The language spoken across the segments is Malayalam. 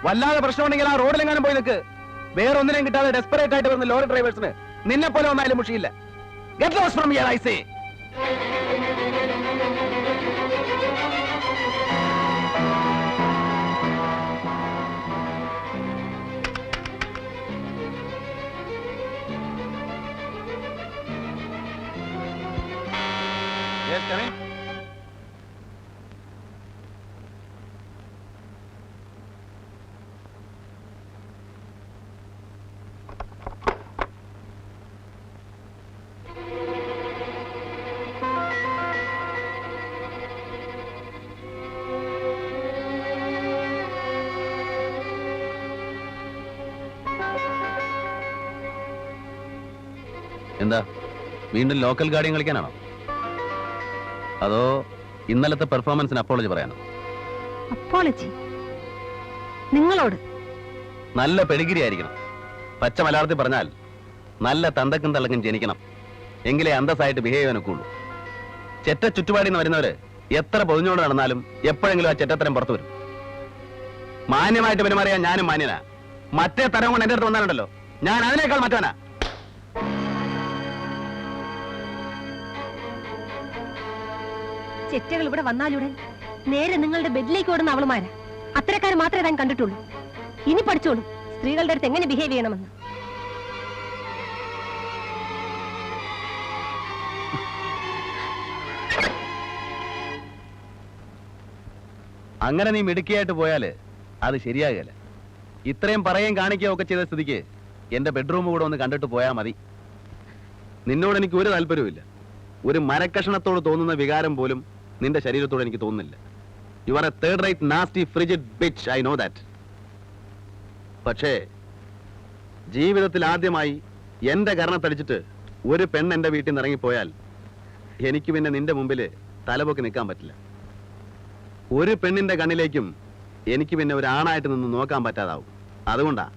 വല്ലാതെ പ്രശ്നമുണ്ടെങ്കിൽ ആ റോഡിലെങ്ങാനും പോയി നിൽക്ക്. വേറെ ഒന്നിനെയും കിട്ടാതെ ഡെസ്പറേറ്റ് ആയിട്ട് വരുന്ന ലോറി ഡ്രൈവേഴ്സിന് നിന്നെ പോലെ ഒന്നായാലും മുഷിയില്ല. Get lost from here I say. Yes, come in. എന്താ വീണ്ടും ലോക്കൽ ഗാർഡിയൻ കളിക്കാനാണോ, അതോ ഇന്നലത്തെ പെർഫോമൻസിന് അപ്പോളജി പറയാനോ? അപ്പോളജി നിങ്ങളോട്? നല്ല പെഡിഗ്രി ആയിരിക്കണം. പച്ച മലയാളത്തിൽ പറഞ്ഞാൽ നല്ല തന്തക്കും തള്ളക്കും ജനിക്കണം, എങ്കിലേ അന്തസ്സായിട്ട് ബിഹേവ് ചെയ്യാനൊക്കെ ഉള്ളൂ. ചെറ്റ ചുറ്റുപാടിൽ നിന്ന് വരുന്നവര് എത്ര പൊതിഞ്ഞോട് നടന്നാലും എപ്പോഴെങ്കിലും ആ ചെറ്റത്തരം പുറത്തു വരും. മാന്യമായിട്ട് പെരുമാറിയാൽ ഞാനും മാന്യനാ. മറ്റേ തരം കൊണ്ട് എന്റെ അടുത്ത് വന്നാലുണ്ടല്ലോ, ഞാൻ അതിനേക്കാൾ മറ്റവനാ. ചെറ്റകൾ ഇവിടെ വന്നാലുടൻ നേരെ നിങ്ങളുടെ ബെഡിലേക്ക് ഓടുന്ന അവളുമാരാ. അത്തരക്കാരെ മാത്രമേ താൻ കണ്ടിട്ടുള്ളൂ. ഇനി പഠിച്ചോളൂ സ്ത്രീകളുടെ അടുത്ത് എങ്ങനെ ബിഹേവ് ചെയ്യണമെന്ന്. അങ്ങനെ നീ മിടുക്കിയായിട്ട് പോയാല് അത് ശരിയാകല. ഇത്രയും പറയുകയും കാണിക്കുകയും ഒക്കെ ചെയ്ത സ്ഥിതിക്ക് എന്റെ ബെഡ്റൂം കൂടെ ഒന്ന് കണ്ടിട്ട് പോയാൽ മതി. നിന്നോട് എനിക്ക് ഒരു താല്പര്യവുമില്ല. ഒരു മരക്കഷണത്തോട് തോന്നുന്ന വികാരം പോലും നിന്റെ ശരീരത്തോട് എനിക്ക് തോന്നുന്നില്ല. You are A third rate nasty frigid bitch, I know that. പക്ഷേ ജീവിതത്തിൽ ആദ്യമായി എന്റെ കരണത്തടിച്ചിട്ട് ഒരു പെണ്ണ് എന്റെ വീട്ടിൽ നിന്ന് ഇറങ്ങിപ്പോയാൽ എനിക്ക് പിന്നെ നിന്റെ മുമ്പിൽ തലപൊക്കി നിൽക്കാൻ പറ്റില്ല. ഒരു പെണ്ണിന്റെ കണ്ണിലേക്കും എനിക്ക് പിന്നെ ഒരു ആണായിട്ട് നിന്ന് നോക്കാൻ പറ്റാതാവും. അതുകൊണ്ടാ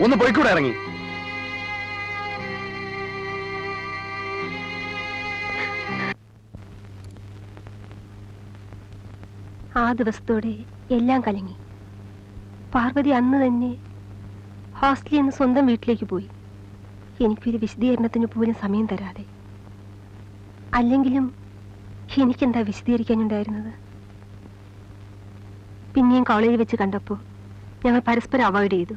ഒന്ന് പോയിക്കൂടെ ഇറങ്ങി? ആ ദിവസത്തോടെ എല്ലാം കലങ്ങി. പാർവതി അന്ന് തന്നെ ഹോസ്റ്റലിൽ നിന്ന് സ്വന്തം വീട്ടിലേക്ക് പോയി, എനിക്കൊരു വിശദീകരണത്തിന് പോലും സമയം തരാതെ. അല്ലെങ്കിലും എനിക്കെന്താ വിശദീകരിക്കാനുണ്ടായിരുന്നത്? പിന്നെയും കോളേജിൽ വെച്ച് കണ്ടപ്പോൾ ഞങ്ങൾ പരസ്പരം അവോയ്ഡ് ചെയ്തു.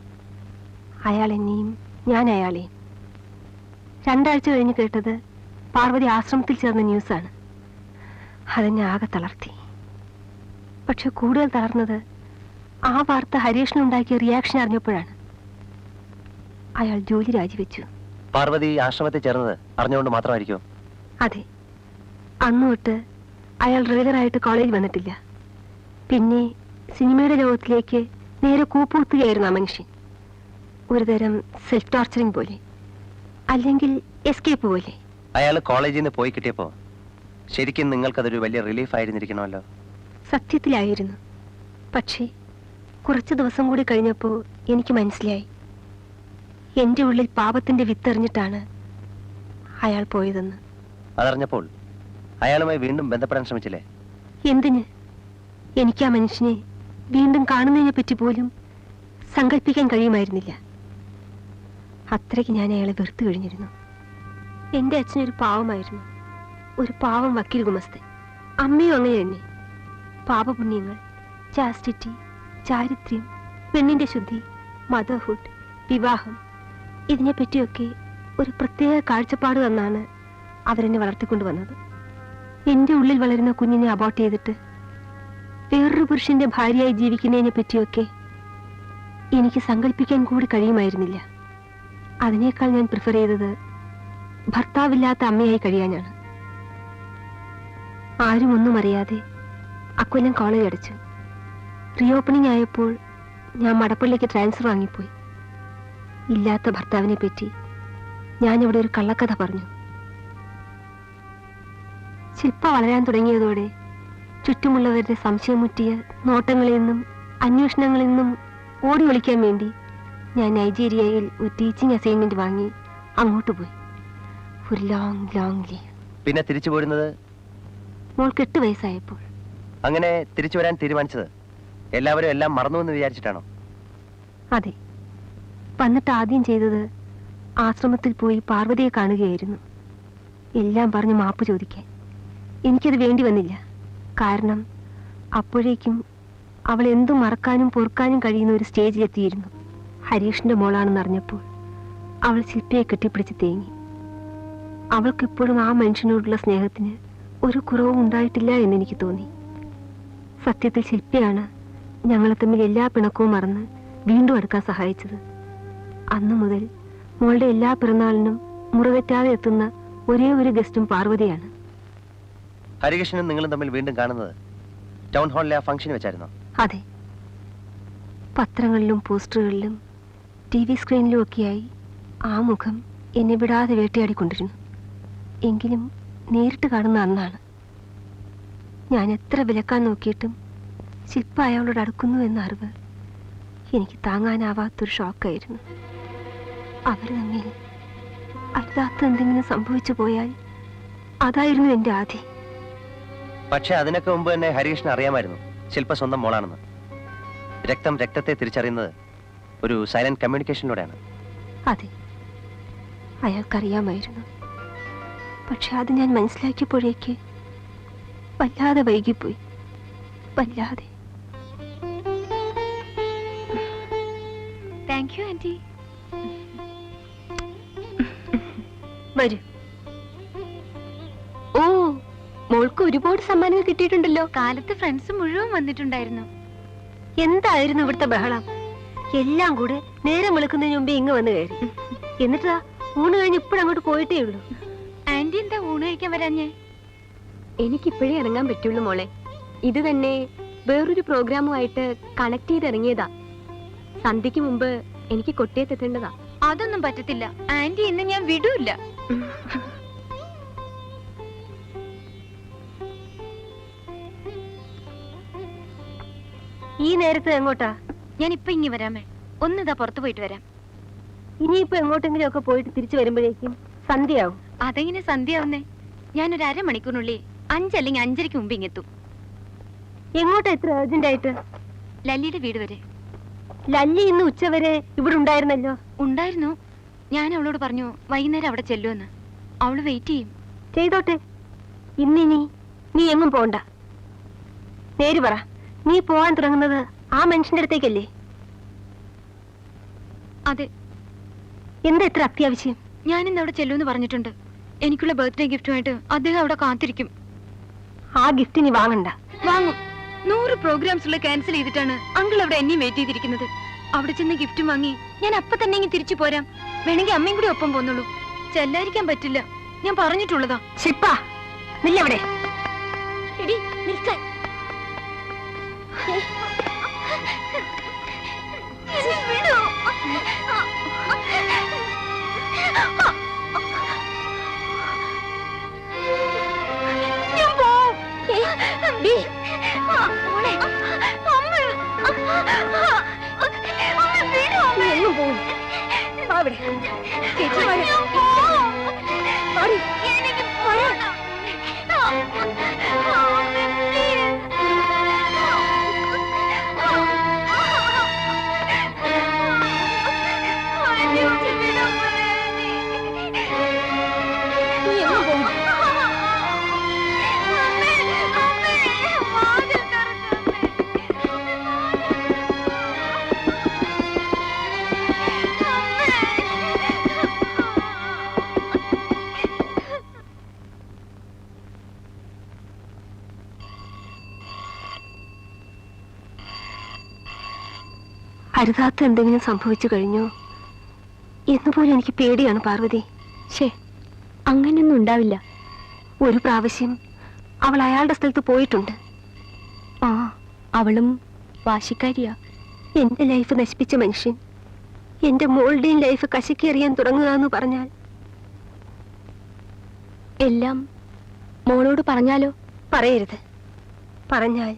അയാൾ എന്നെയും ഞാൻ അയാളെയും. 2 ആഴ്ച കഴിഞ്ഞ് കേട്ടത് പാർവതി ആശ്രമത്തിൽ ചേർന്ന ന്യൂസാണ്. അതെന്നെ ആകെ തളർത്തി. പക്ഷെ കൂടുതൽ തളർന്നത് ആ വാർത്ത ഹരീഷിനുണ്ടാക്കിയ റിയാക്ഷൻ അറിഞ്ഞപ്പോഴാണ്. അയാൾ ജോലി രാജിവെച്ചു. പാർവതി ആശ്രമത്തിൽ ചേർന്നത് അറിഞ്ഞുകൊണ്ട് മാത്രമായിരിക്കും? അതെ. അന്നു തൊട്ട് അയാൾ റെഗുലറായിട്ട് കോളേജിൽ വന്നിട്ടില്ല. പിന്നെ സിനിമയുടെ ലോകത്തിലേക്ക് നേരെ കൂപ്പുകുത്തുകയായിരുന്നു ആ മനുഷ്യൻ. ഒരുതരം സെൽഫ് ടോർച്ചറിങ് പോലെ, അല്ലെങ്കിൽ എസ്കേപ്പ് പോലെ. അയാൾ കോളേജിൽ നിന്ന് പോയി കിട്ടിയപ്പോ ശരിക്കും നിങ്ങൾക്കതൊരു വലിയ റിലീഫ് ആയിരുന്നിരിക്കണമല്ലോ. സത്യത്തിലായിരുന്നു. പക്ഷേ കുറച്ച് ദിവസം കൂടി കഴിഞ്ഞപ്പോൾ എനിക്ക് മനസ്സിലായി, എൻ്റെ ഉള്ളിൽ പാപത്തിന്റെ വിത്തെറിഞ്ഞിട്ടാണ് അയാൾ പോയതെന്ന്. അതറിഞ്ഞപ്പോൾ അയാളുമായി വീണ്ടും ബന്ധപ്പെടാൻ ശ്രമിച്ചില്ലേ? എന്തിന്? എനിക്ക് ആ മനുഷ്യനെ വീണ്ടും കാണുന്നതിനെ പറ്റി പോലും സങ്കല്പിക്കാൻ കഴിയുമായിരുന്നില്ല. അത്രയ്ക്ക് ഞാൻ അയാളെ വെറുത്തു കഴിഞ്ഞിരുന്നു. എൻ്റെ അച്ഛനൊരു പാവമായിരുന്നു, ഒരു പാവം വക്കീൽ ഗുമസ്തൻ. അമ്മയും അങ്ങനെ തന്നെ. പാപപുണ്യങ്ങൾ, ചാസ്റ്റിറ്റി, ചാരിത്ര്യം, പെണ്ണിന്റെ ശുദ്ധി, മദർഹുഡ്, വിവാഹം, ഇതിനെപ്പറ്റിയൊക്കെ ഒരു പ്രത്യേക കാഴ്ചപ്പാട് തന്നാണ് അവരെന്നെ വളർത്തിക്കൊണ്ടുവന്നത്. എൻ്റെ ഉള്ളിൽ വളരുന്ന കുഞ്ഞിനെ അബോർട്ട് ചെയ്തിട്ട് വേറൊരു പുരുഷന്റെ ഭാര്യയായി ജീവിക്കുന്നതിനെ പറ്റിയൊക്കെ എനിക്ക് സങ്കല്പിക്കാൻ കൂടി കഴിയുമായിരുന്നില്ല. അതിനേക്കാൾ ഞാൻ പ്രിഫർ ചെയ്തത് ഭർത്താവില്ലാത്ത അമ്മയായി കഴിയാനാണ്. ആരും ഒന്നും അറിയാതെ അക്കൊല്ലം കോളേജ് അടച്ചു. റീ ഓപ്പണിംഗ് ആയപ്പോൾ ഞാൻ മടപ്പള്ളിക്ക് ട്രാൻസ്ഫർ വാങ്ങിപ്പോയി. ഇല്ലാത്ത ഭർത്താവിനെ പറ്റി ഞാനിവിടെ ഒരു കള്ളക്കഥ പറഞ്ഞു. ശില്പ വളരാൻ തുടങ്ങിയതോടെ ചുറ്റുമുള്ളവരുടെ സംശയമുറ്റിയ നോട്ടങ്ങളിൽ നിന്നും അന്വേഷണങ്ങളിൽ നിന്നും ഓടി ഒളിക്കാൻ വേണ്ടി ഞാൻ നൈജീരിയയിൽ ഒരു ടീച്ചിങ് അസൈൻമെന്റ് വാങ്ങി അങ്ങോട്ട് പോയി. ഒരു ലോങ് ലീവ്. പിന്നെ തിരിച്ചു പോരുന്നത് മോൾക്ക് 8 വയസ്സായപ്പോൾ. അങ്ങനെ തിരിച്ചു വരാൻ തീരുമാനിച്ചത് എല്ലാവരും എല്ലാം മറന്നുവെന്ന് വിചാരിച്ചിട്ടാണോ? അതെ. വന്നിട്ട് ആദ്യം ചെയ്തത് ആശ്രമത്തിൽ പോയി പാർവതിയെ കാണുകയായിരുന്നു. എല്ലാം പറഞ്ഞ് മാപ്പ് ചോദിക്കാൻ. എനിക്കത് വേണ്ടി വന്നില്ല. കാരണം അപ്പോഴേക്കും അവൾ എന്തും മറക്കാനും പൊറുക്കാനും കഴിയുന്ന ഒരു സ്റ്റേജിലെത്തിയിരുന്നു. ഹരീഷിന്റെ മോളാണെന്നറിഞ്ഞപ്പോൾ അവൾ ശില്പയെ കെട്ടിപ്പിടിച്ച് തേങ്ങി. അവൾക്കിപ്പോഴും ആ മനുഷ്യനോടുള്ള സ്നേഹത്തിന് ഒരു കുറവും ഉണ്ടായിട്ടില്ല എന്നെനിക്ക് തോന്നി. സത്യത്തിൽ ശില്പയാണ് ഞങ്ങളെ തമ്മിൽ എല്ലാ പിണക്കവും മറന്ന് വീണ്ടും അടുക്കാൻ സഹായിച്ചത്. അന്നു മുതൽ മോളുടെ എല്ലാ പിറന്നാളിനും മുറിവെറ്റാതെ എത്തുന്ന ഒരേ ഒരു ഗസ്റ്റും പാർവതിയാണ്. ഹരികൃഷ്ണനും നിങ്ങളും തമ്മിൽ വീണ്ടും കാണുന്നത് ടൗൺ ഹാളിലെ ആ ഫംഗ്ഷൻ വെച്ചായിരുന്നോ? അതെ. പത്രങ്ങളിലും പോസ്റ്ററുകളിലും TV സ്ക്രീനിലും ഒക്കെയായി ആ മുഖം എന്നെ വിടാതെ വേട്ടയാടിക്കൊണ്ടിരുന്നു. എങ്കിലും നേരിട്ട് കാണുന്ന അന്നാണ്. ഞാൻ എത്ര വിലക്കാൻ നോക്കിയിട്ടും ശില്പ അയാളോട് അടുക്കുന്നു എന്ന അറിവ് എനിക്ക് താങ്ങാനാവാത്തൊരു ഷോക്കായിരുന്നു. അവർ തമ്മിൽ അരുതാത്ത എന്തെങ്കിലും സംഭവിച്ചു പോയാൽ അതായിരുന്നു എൻ്റെ ആദി. പക്ഷെ അതിനൊക്കെ മുമ്പ് തന്നെ ഹരികൃഷ്ണൻ അറിയാമായിരുന്നു ശില്പ സ്വന്തം മോളാണെന്ന്. രക്തം രക്തത്തെ തിരിച്ചറിയുന്നത് ഒരു സൈലന്റ് കമ്മ്യൂണിക്കേഷനിലൂടെയാണ്. അതെ, അയാൾക്കറിയാമായിരുന്നു. പക്ഷെ അത് ഞാൻ മനസ്സിലാക്കിയപ്പോഴേക്ക് വല്ലാതെ വൈകിപ്പോയി. വല്ലാതെ. Thank you aunty. വരൂ. ഓ, മോൾക്ക് ഒരുപാട് സമ്മാനങ്ങൾ കിട്ടിയിട്ടുണ്ടല്ലോ. കാലത്ത് ഫ്രണ്ട്സ് മുഴുവൻ വന്നിട്ടുണ്ടായിരുന്നു. എന്തായിരുന്നു ഇവിടുത്തെ ബഹളം? എല്ലാം കൂടെ നേരം വെളുക്കുന്നതിന് മുമ്പേ ഇങ്ങ് വന്ന് കയറി. എന്നിട്ടാ ഊണ് കഴിഞ്ഞ് ഇപ്പോഴങ്ങോട്ട് പോയിട്ടേ ഉള്ളൂ. ആന്റി എന്താ ഊണ് കഴിക്കാൻ വരാഞ്ഞേ? എനിക്കിപ്പോഴേ ഇറങ്ങാൻ പറ്റുള്ളൂ മോളെ. ഇത് തന്നെ വേറൊരു പ്രോഗ്രാമുമായിട്ട് കണക്ട് ചെയ്ത് ഇറങ്ങിയതാ. സന്ധ്യക്ക് മുമ്പ് എനിക്ക് കൊട്ടിയത്തെത്തേണ്ടതാ. അതൊന്നും പറ്റത്തില്ല ആന്റി, ഇന്ന് ഞാൻ വിടൂല്ല. ഈ നേരത്ത് എങ്ങോട്ടാ? ഞാൻ ഇപ്പൊ ഇങ്ങി വരാമേ. ഒന്നിതാ പുറത്തു പോയിട്ട് വരാം. ഇനിയിപ്പോ എങ്ങോട്ടെങ്കിലും ഒക്കെ പോയിട്ട് തിരിച്ചു വരുമ്പോഴേക്കും സന്ധ്യയാവും. അതെങ്ങനെ സന്ധ്യയാവുന്നേ? ഞാനൊരു അരമണിക്കൂറിനുള്ളിൽ 5 അല്ലെങ്കിൽ 5:30 മുമ്പ് ഇങ്ങെത്തും. എങ്ങോട്ടാ ഇത്ര അർജന്റ് ആയിട്ട്? ലല്ലിയുടെ വീട് വരെ. ലല്ലി ഇന്ന് ഉച്ചവരെ ഇവിടെ ഉണ്ടായിരുന്നല്ലോ. ഉണ്ടായിരുന്നു. ഞാൻ അവളോട് പറഞ്ഞു വൈകുന്നേരം അവിടെ ചെല്ലുമെന്ന്. അവള് വെയിറ്റ് ചെയ്യും. ചെയ്തോട്ടെ. ഇന്നിനി നീ എങ്ങും പോണ്ട. നേര് പറ, നീ പോവാൻ തുടങ്ങുന്നത് ആ മനുഷ്യന്റെ അടുത്തേക്കല്ലേ? അതെ. എന്താ ഇത്ര അത്യാവശ്യം? ഞാനിന്ന് അവിടെ ചെല്ലുമെന്ന് പറഞ്ഞിട്ടുണ്ട്. എനിക്കുള്ള ബർത്ത്ഡേ ഗിഫ്റ്റുമായിട്ട് അദ്ദേഹം അവിടെ കാത്തിരിക്കും. ആ ഗിഫ്റ്റ് നീ വാങ്ങണ്ട. വാങ്ങും. 100 പ്രോഗ്രാംസുള്ള ക്യാൻസൽ ചെയ്തിട്ടാണ് അങ്കിൾ അവിടെ എന്നെയും വെയിറ്റ് ചെയ്തിരിക്കുന്നത്. അവിടെ ചെന്ന് ഗിഫ്റ്റും വാങ്ങി ഞാൻ അപ്പൊ തന്നെ ഇങ്ങ് തിരിച്ചു പോരാം. വേണമെങ്കിൽ അമ്മയും കൂടി ഒപ്പം പോന്നുള്ളൂ. ചെല്ലാതിരിക്കാൻ പറ്റില്ല. ഞാൻ പറഞ്ഞിട്ടുള്ളതാ. ശിപ്പ, നില്ലവിടെ. എടി നിൽക്കാൻ. വിടൂ. ഞാൻ പോവും. മോളെ. അമ്മ. അമ്മ വിടൂ. നീ എങ്ങും പോവും. വാ ഇവിടെ. ചേച്ചി വാ. ഞാൻ പോവും. വാടി. എനിക്ക് പോകണം. നീ എങ്ങും പോവും. അരുതാത്ത എന്തെങ്കിലും സംഭവിച്ചു കഴിഞ്ഞോ എന്നുപോലും എനിക്ക് പേടിയാണ് പാർവതി. ശേ, അങ്ങനെയൊന്നും ഉണ്ടാവില്ല. ഒരു പ്രാവശ്യം അവൾ അയാളുടെ സ്ഥലത്ത് പോയിട്ടുണ്ട്. ആ, അവളും വാശിക്കാരിയാ. എന്റെ ലൈഫ് നശിപ്പിച്ച മനുഷ്യൻ എന്റെ മോളുടെയും ലൈഫ് കശക്കിയെറിയാൻ തുടങ്ങുക എന്ന് പറഞ്ഞാൽ എല്ലാം മോളോട് പറഞ്ഞാലോ? പറയരുത്. പറഞ്ഞാൽ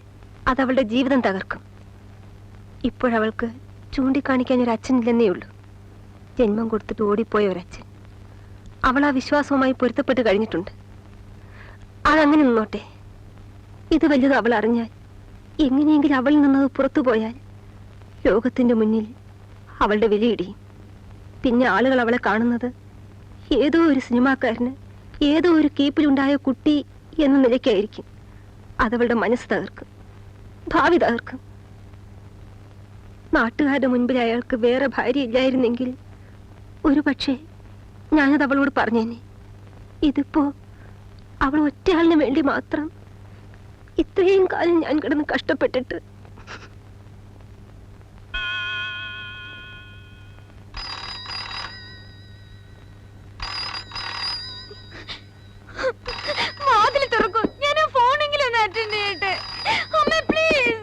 അതവളുടെ ജീവിതം തകർക്കും. ഇപ്പോഴവൾക്ക് ചൂണ്ടിക്കാണിക്കാൻ ഒരു അച്ഛനില്ലെന്നേ ഉള്ളൂ. ജന്മം കൊടുത്തിട്ട് ഓടിപ്പോയ ഒരച്ഛൻ. അവൾ ആ വിശ്വാസവുമായി പൊരുത്തപ്പെട്ട് കഴിഞ്ഞിട്ടുണ്ട്. അതങ്ങനെ നിന്നോട്ടെ. ഇത് വലുത് അവൾ അറിഞ്ഞാൽ, എങ്ങനെയെങ്കിലും അവളിൽ നിന്നത് പുറത്തു പോയാൽ ലോകത്തിന്റെ മുന്നിൽ അവളുടെ വിലയിടിയും. പിന്നെ ആളുകൾ അവളെ കാണുന്നത് ഏതോ ഒരു സിനിമാക്കാരന് ഏതോ ഒരു കേപ്പിലുണ്ടായ കുട്ടി എന്ന നിലയ്ക്കായിരിക്കും. അതവളുടെ മനസ്സ് തകർക്കും, ഭാവി തകർക്കും. നാട്ടുകാരുടെ മുൻപിൽ അയാൾക്ക് വേറെ ഭാര്യ ഇല്ലായിരുന്നെങ്കിൽ ഒരു പക്ഷേ ഞാനത് അവളോട് പറഞ്ഞേനെ. ഇതിപ്പോ അവൾ ഒറ്റയാളിന് വേണ്ടി മാത്രം ഇത്രയും കാലം ഞാൻ കിടന്ന് കഷ്ടപ്പെട്ടിട്ട് വാതിൽ തുറക്കൂ. ഞാൻ ഫോണെങ്കിലും ഒന്ന് അറ്റൻഡ് ചെയ്യട്ടെ. അമ്മ പ്ലീസ്.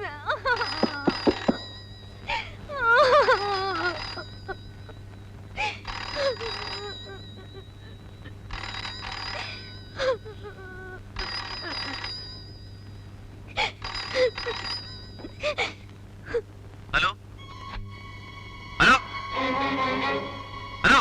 Hello hello hello.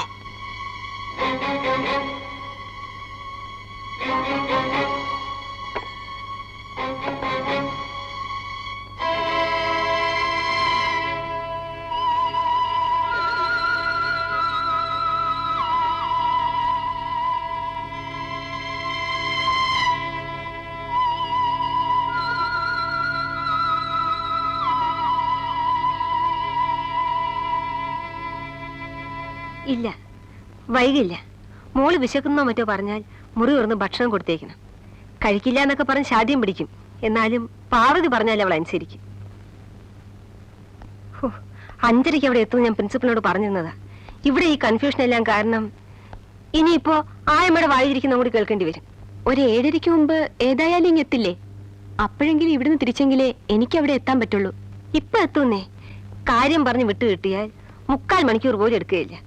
ഇല്ല, വൈകില്ല. മോള് വിശക്കുന്നോ മറ്റോ പറഞ്ഞാൽ മുറി തുറന്ന് ഭക്ഷണം കൊടുത്തേക്കണം. കഴിക്കില്ല എന്നൊക്കെ പറഞ്ഞ് ശാഠ്യം പിടിക്കും. എന്നാലും പാർവതി പറഞ്ഞാൽ അവൾ അനുസരിക്കും. 5:30 അവിടെ എത്തും ഞാൻ പ്രിൻസിപ്പലിനോട് പറഞ്ഞിരുന്നതാ. ഇവിടെ ഈ കൺഫ്യൂഷൻ എല്ലാം കാരണം ഇനിയിപ്പോ ആയമ്മയുടെ വായിരിക്കുന്ന കൂടി കേൾക്കേണ്ടി വരും. ഒരു 7:30 മുമ്പ് ഏതായാലും ഇങ്ങ് എത്തില്ലേ? അപ്പോഴെങ്കിലും ഇവിടുന്ന് തിരിച്ചെങ്കിലേ എനിക്ക് അവിടെ എത്താൻ പറ്റുള്ളൂ. ഇപ്പൊ എത്തുന്നേ. കാര്യം പറഞ്ഞ് വിട്ടു കിട്ടിയാൽ 3/4 മണിക്കൂർ പോലും എടുക്കുകയില്ല.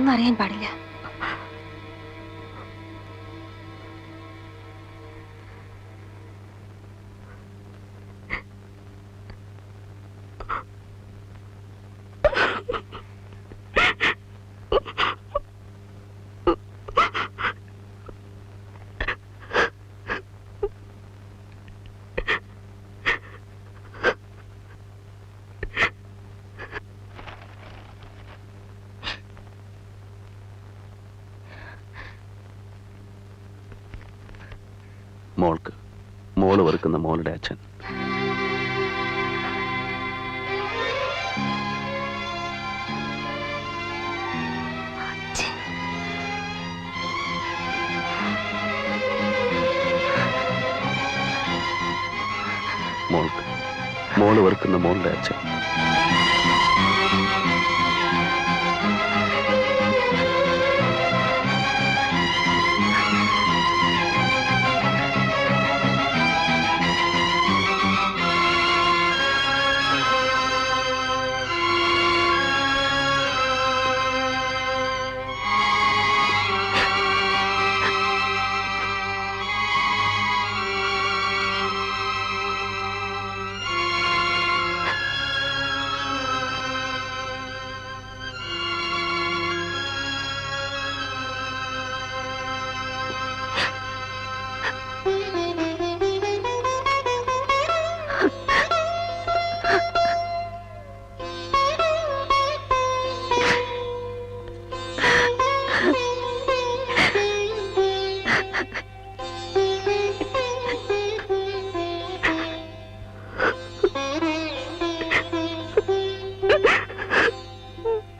അതൊന്നും അറിയാൻ പാടില്ല. മോൾക്ക് മോള് വെറുക്കുന്ന മോളുടെ അച്ഛൻ. മോൾക്ക് മോള് വെറുക്കുന്ന മോളുടെ അച്ഛൻ.